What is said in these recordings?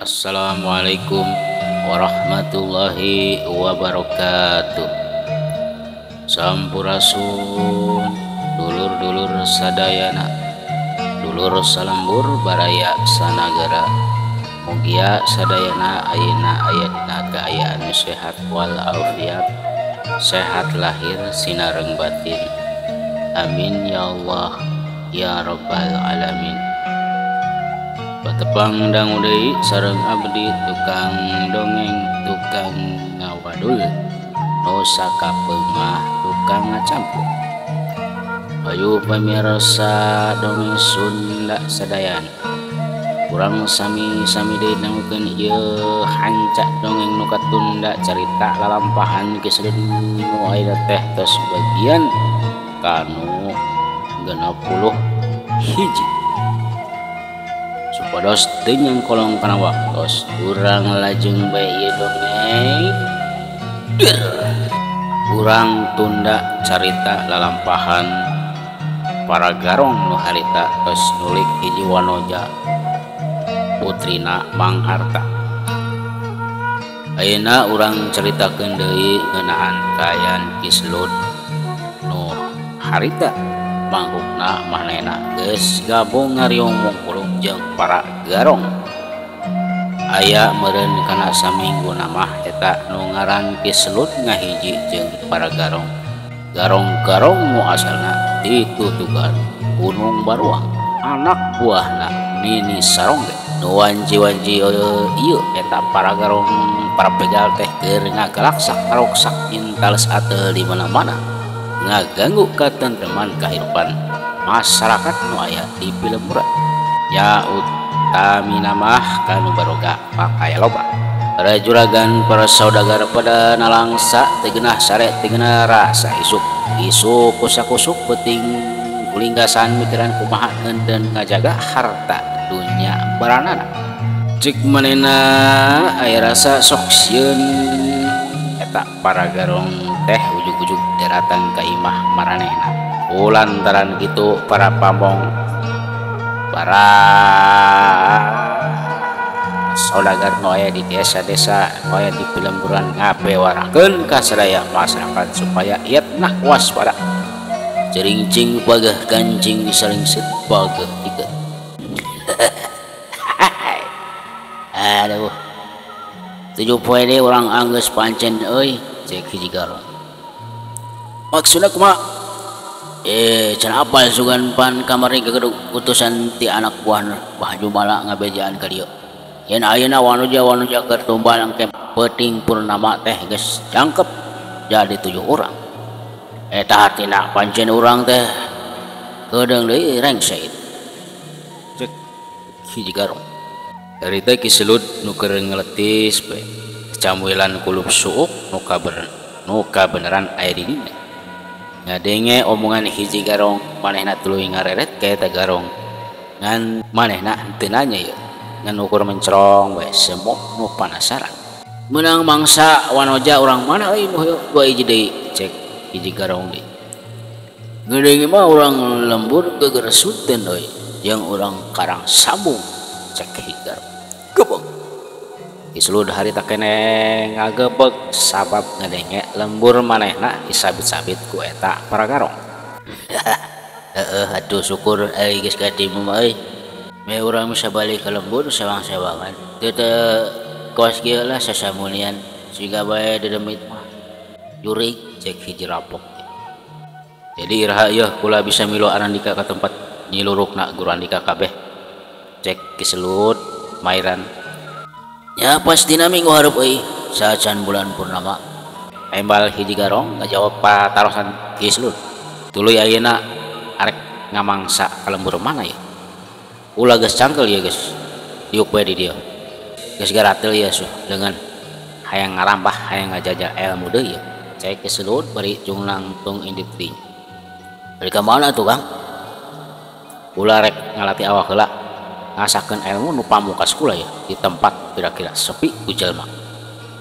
Assalamualaikum warahmatullahi wabarakatuh. Sampurasun dulur-dulur sadayana, dulur salembur baraya sanagara. Mugia sadayana ayeuna aya dina kaayaan sehat walafiat, sehat lahir sinareng batin. Amin ya Allah ya rabbal alamin. Patepang dangu deui sareng abdi tukang dongeng, tukang ngawadul, nu sakapeungmah tukang ngacampur. Ayu pamirsa dongeng Sunda sadayana, urang sami-sami deui nangukeun ieu hancak dongeng nu katunda carita lalampahan kisleun nu aya teh tos bagian kanu 61. Supados teu nyangkolong kana waktos urang lajeng bae ieu dongeng urang tunda carita lalampahan para garong nu harita tos nulik hiji wanoja putrina Mang Arta. Ayeuna urang caritakeun deui ngeunaan kaayaan Kislut nu harita mangkukna manehna geus gabung ngariung mungkulung jeung para garong. Aya meureun kana saminggu mah eta nu ngaran Kislut ngahiji jeung para garong. Garong-garong nu asalna ti Tutugan Gunung Baruang, anak buahna Nini Sarongge. Nu wanji-wanji ieu eta para garong para pegal teh keur ngagalaksak karoksak intales ateul di mana-mana, ngaganggu katentreman kahirupan masyarakat nu aya di Pilemburan. Ya utamina mah kanu baroga pakaya loba. Para juragan para saudagar pada nalangsa tegenah sare tegenah rasa isuk kusak-kusuk penting kulinggasan mikiran kumaha ngeundeun ngajaga harta dunya baranana. Cik manehna aya rasa sok sieun eta para garong teh ujug-ujug daratan ka imah maranehna. Kulantaran kitu para pamong, para saudagar nu aya di desa-desa nu aya di Pilemburan ngabewarakeun ka sadaya masyarakat supaya ietna waspada. Cering-cing pageh kancing disalingseup pageh dikeun. Aduh, 7 poe deui urang anggeus pancen euy, cek hiji garong. Maksudna kumaha? Can apal sugan pan kamari gegedug utusan ti anak buahna Bah Jumala ngabejaan ka dieu. Yen ayeuna wanoja keur tumbal engke peuting purnama teh geus jangkep jadi 7 urang. Eta hartina pancen urang teh kedeung deui rengset. Cek hiji garong. Dari teh Kislut nu keur ngeletis bae camuilan kulup suuk nu kabeneran aya di dina. Ngadenge omongan hiji garong manehna tuluy ngareret ka eta garong ngan manehna teu nanya ieu ngan ukur mencerong bae semok nu panasaran. Meunang mangsa wanoja urang mana euy nu dua hiji deui, cek hiji garong deui. Ngadenge mah urang lembur gegeresutkeun euy jeung urang karang sambung, cek hiji garong. Gebeg Kislut harita keneh ngagebeg sabab ngadenge lembur manehna disabit-sabit ku eta para garong. Atuh syukur euy geus katimu mah euy. Me urang bisa balik ka lembur sewang-sewangan. Teu kawas kieu lah sasamunian siga bae dedemit mah. Jurig cek hiji rapok. Jadi iraha ieu kula bisa milo Arandika ka tempat nyilurukna Guru Andika kabeh. Cek Kislut mairan. Ya pastina minggu hareup euy sacan bulan purnama. Embal hiji garong ngajawab patarosan Kislut. Tuluy ayeuna arek ngamangsa ka lembur mana ya? Ulah geus cangkel ya geus. Diuk bae di dieu. Geus garatel ya suh dengan hayang ngarambah hayang ngajajal ilmu deui ya. Cek Kislut bari cunglang tung indit ting. Bari ka mana tuh Kang? Ulah rek ngalati awak heula. Ngasakeun ilmu nu pamungkas kula ya di tempat kira-kira sepi ku jelema.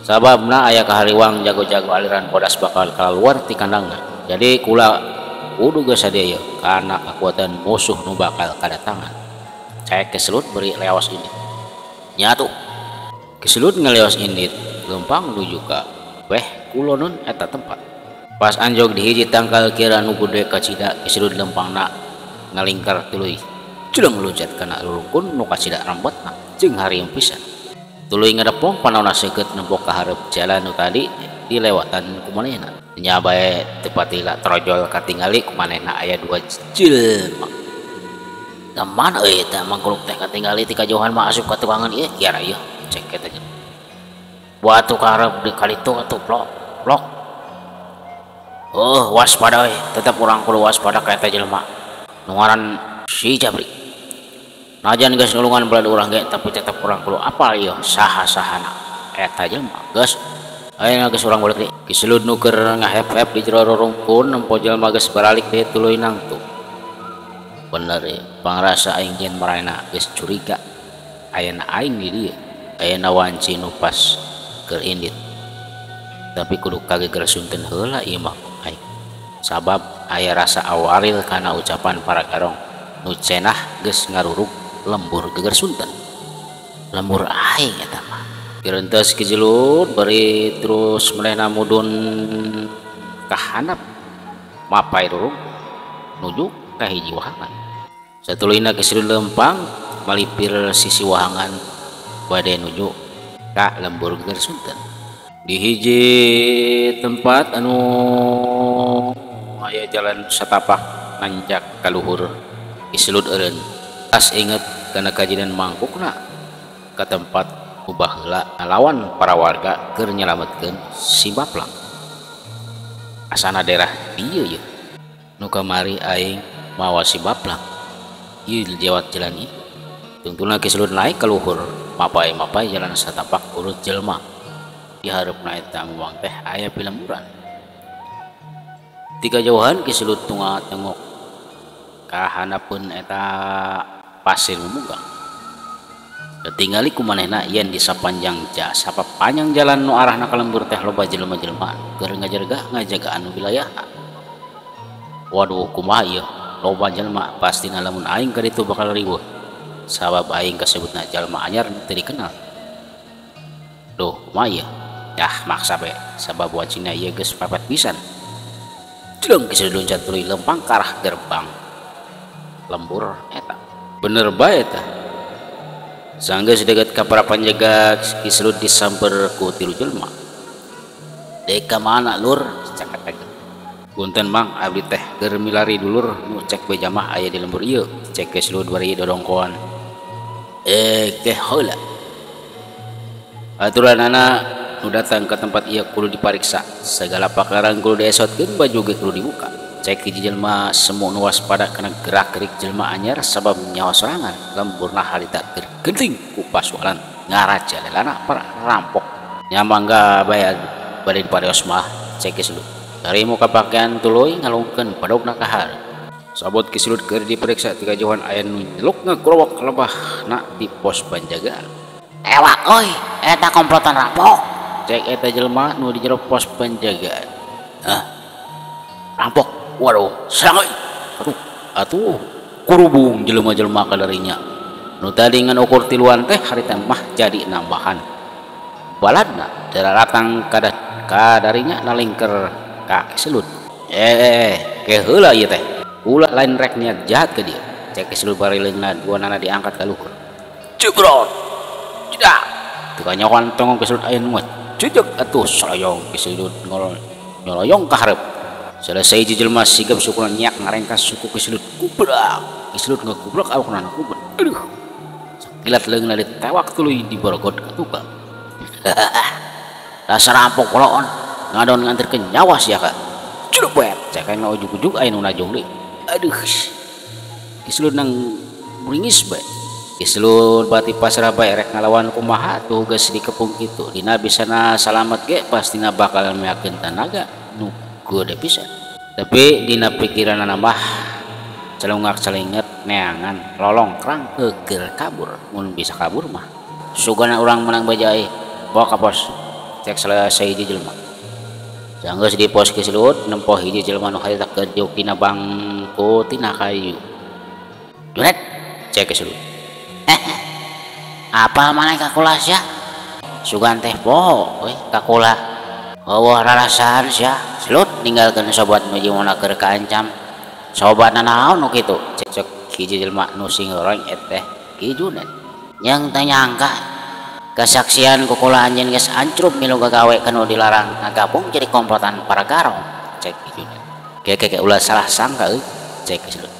Sababna aya kahariwang jago-jago aliran bodas bakal kaluar ti kandangna. Jadi kula kudu geus sadia kana kakuatan musuh nu bakal kadatangan. Cek Kislut beri leos ini. Nya tuh Kisulut ngalios indit lempang nuju ka weh kulonon eta tempat. Pas anjog di hiji tangkal kira nu gede kacida kisulut lempangna ngalingkar tuluy jeung luncat kana rukun nu kacida rambutna jeung harieum pisan. Tuluy ngadepong panaona seukeut nembok ka hareup jalan nu tadi dilewatan ku manehna. Nya bae teu patila trojol katingali ku manehna aya 2 jelema. Taman euy teh mangkuluk teh katingali ti kajauhan mah asup ka tuangan ieu kiara ieu cek eta jeung. Buat tu karep di kali itu atuh blok. Oh waspada we, tetap urang kudu waspada ka eta jelema. Nu ngaran si Jabri. Najan geus nulungan balad urang ge tapi tetap urang kudu apal ieu saha-sahana eta jelema. Geus ayeuna geus urang balik deui. Kisulut nu keur ngahep-hep di jero rorongkun nempo jelema geus baralik deui tuluy nangtu. Bener ya, pangrasa aing yen marana geus curiga. Ayeuna aing di dieu. Ayeuna wanci nu pas keur indit. Tapi kudu kageger sunten heula ieu mah aing. Sabab aya rasa awaril kana ucapan para garong nu cenah geus ngarurug lembur geger sunten. Lembur aing eta mah. Kireunteus Kisulut bari terus manehna mudun ka handap mapai rurug nuju ka hiji wahangan. Satuluyna Kisulut lempang malipir sisi wahangan bade nuju ka lembur geger sunten. Di hiji tempat anu aya jalan satapak nanjak ka luhur Kisulut eureun as inget kana kajian mangkukna ka tempat ubah heula ngalawan para warga keur nyelametkeun si Baplang. Asana daerah dieu ye nu kamari aing mawa si Baplang ieu lewat jalan ieu. Tungtulna Kisulut naik ka luhur mapai-mapai jalan satapak urut jelema. Di hareupna eta muang teh aya pilemburan. Ti kajauhan Kisulut tengok ka hanapeun eta pasir mumugang. Ketinggali ku manehna yen di sapanjang sapanjang jalan nu arahna ka lembur teh loba jelema-jelema keur ngajagaan wilayahna. Waduh kumaha ieu loba jelema pastina lamun aing ka ditu bakal riweuh. Sabab aing kasebutna jalma anyar teu dikenal. Duh kumaha ieu? Yah maksa be sabab wacina ieu geus papet pisan. Jeung Kisulut loncat tuluy lempang ka arah gerbang lembur eta. Bener bae eta. Sanggeus deget ka para panjaga Kisulut disamper ku tilu jelema. Dek ka mana lur? Cek eta. Punten Mang, abdi teh keur milari dulur nu cek beja mah aya di lembur ieu. Cek Kisulut bari dodongkoan. Teh heula. Aturanana nu datang ke tempat ieu kudu dipariksa. Segala pakaran kudu diesotkeun, baju ge kudu dibuka. Cek hiji jelema semu nu waspada kana gerak-gerik jelema anyar sabab nyawa sorangan lemburna harita keur geuting ku pasualan ngarajalelana para rampok. Nya mangga bae bade dipareos mah cek Kisulut. Dari muka pakaian tuluy ngalungkeun padogna ka hareup. Sabot Kisulut keur diperiksa ti kajauhan aya nu nyeluk ngagrowok lebahna di pos penjagaan. Ewak euy, eta komplotan rampok. Cek eta jelema nu di jero pos penjagaan. Rampok. Waduh, serang euy. Atuh kurubung jelema-jelema kadarinya. Nu tadi ngan ukur tiluan teh harita mah jadi nambahan. Baladna daratang kadarinya nalingker ka Kisulut. Ke heula ieu teh. Ulah lain rek niat jahat ke dia. Cek Kisulut bari leungna duanana diangkat ka luhur. Jebrot. Cedak. Teu kanyawan tongong Kisulut aya nu cujug atuh saloyong Kisulut nyoloyong ka hareup. Selesai jelema sigap syukuran nyak ngarengkas suku Kisulut kubrak. Kisulut ngegubrak awakna kubur. Aduh. Sakilat leungna ditewak tuluy diborogod ka tukang. Dasar rampok poloon ngadon nganterkeun nyawa sia ka. Curug bae. Cek aing ujug-ujug aya nu najong deui. Aduh. Kisulut nang bringis bae. Kisulut bati pasrah bae rek ngalawan kumaha tuh geus dikepung kitu. Dina bisana salamet ge pastina bakal meyakeun tanaga nu gede pisan. Tapi dina pikiran nambah celungak-celinget neangan lolong kerang keur kabur. Mun bisa kabur mah sugana urang menang bajai bawa ka pos. Cek selesai hiji jelema. Sanggeus di pos Kisulut nempo hiji jelema nu harita keur tina bangku tina kayu. Junet cek Kisulut. Apa maneh ka kulas ya? sugan teh poho we kakula eueuh rarasan sia Slut ninggalkeun sobat nuju mun keur kaancam sobatna naon nu kitu cek hiji jelema nu singoreng teh Ki Junet yang tanyangka kesaksian kukula anjeun geus ancrup milu gagawe kanu dilarang ngagabung jadi komplotan para garong cek Ki Junet keke ulah salah sangka euy cek Slut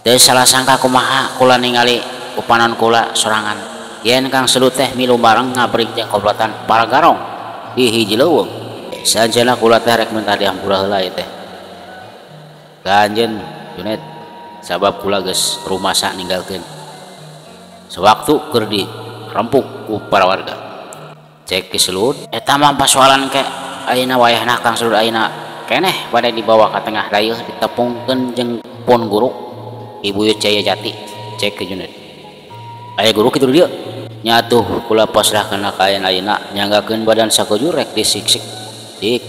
teu salah sangka kumaha kula ningali upanan kula sorangan yen Kang Slut teh milu bareng ngabrik jeung komplotan para garong di hiji leuweung sanjana kula teh rek minta diampura heula ieu teh kanjeun Junet sabab kula geus rumasa ninggalkeun sewaktu keur dirempuk ku para warga cek Ki Slut eta mah pasoalan ke ayeuna wayahna Kang Slut ayeuna keneh pada dibawa ka tengah dayeuh ditepungkeun jeung pun guru Ibu Jaya Jati cek ke Junet aya guru kitu dieu nya atuh kula pasrahkeun ka ayeuna nyanggakeun badan sakujur rek disiksik di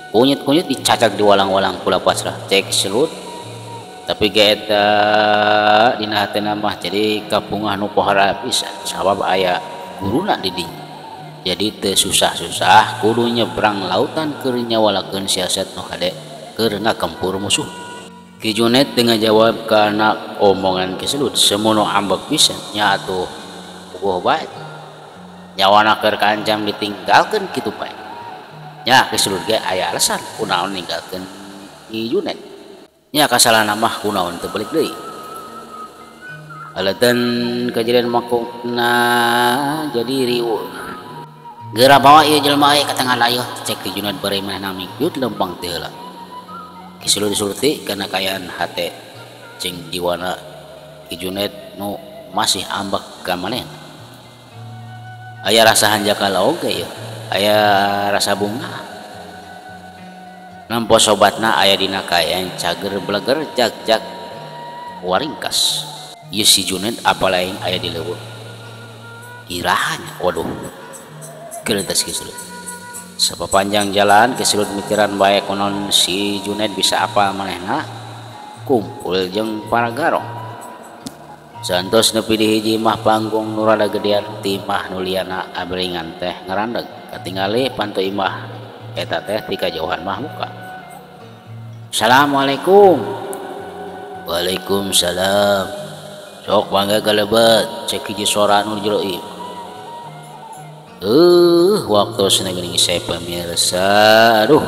kunyit-kunyit dicacak di walang-walang kula pasrah cek Slut tapi ge eta dina hatena mah jadi kapungah nu pohara pisan sabab aya guruna di dinya jadi teu susah-susah kudu nyebrang lautan keur nyawalakeun siasat nu hade keur ngakempur musuh Ki Junet dengan jawab kana omongan Ki Slut semono ambek pisan nya atuh puguh bae nyawana keur kancam ditinggalkeun kitu bae nya Ki Slut ge aya alasan kunaon ninggalkeun Ki Junet nya kasalahna mah kunaon teu balik deui alasan kejadian makukna jadi riweuh geura bawa ieu jelema ka tengah layeuh cek Ki Junet bari manehna mingkyut lempang teu heula Ki Slut disulti kana kayaan hate jeung jiwana Ki Junet nu masih ambek ka manehna aya rasa hanjakala oge ya aya rasa bunga nampo sobatna aya dina kayaan cager bleger jag-jag waringkas ieu si Junet apalaing aya di leuweung irahanya waduh keuntas Ki Slut sapapanjang jalan Ki Slut mikiran bae konon si Junet bisa apa manehna kumpul jeung para garong santos nepi di hiji mah panggung nu rada gedean timah nu liana abringan teh ngarandeg katingali pantu imah eta teh ti kajauhan mah muka Assalamualaikum Waalaikumsalam sok bangga galebet cek hiji suara nu jero ieu waktu senegeuning saya pemirsa aduh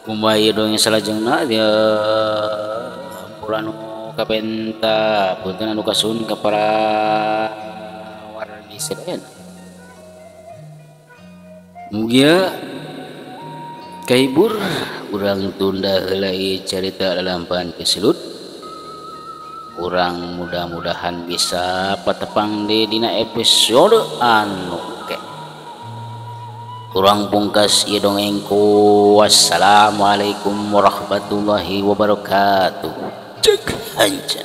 kumaha ieu dongeng salajengna dia puran kapenta punten anu kasun ka para wargi sedayana mugia kahibur urang tunda heula ieu carita lalampahan Ki Slut urang mudah-mudahan bisa patepang di dina episode anu ke urang pungkas ieu dongengku wassalamualaikum warahmatullahi wabarakatuh cek aja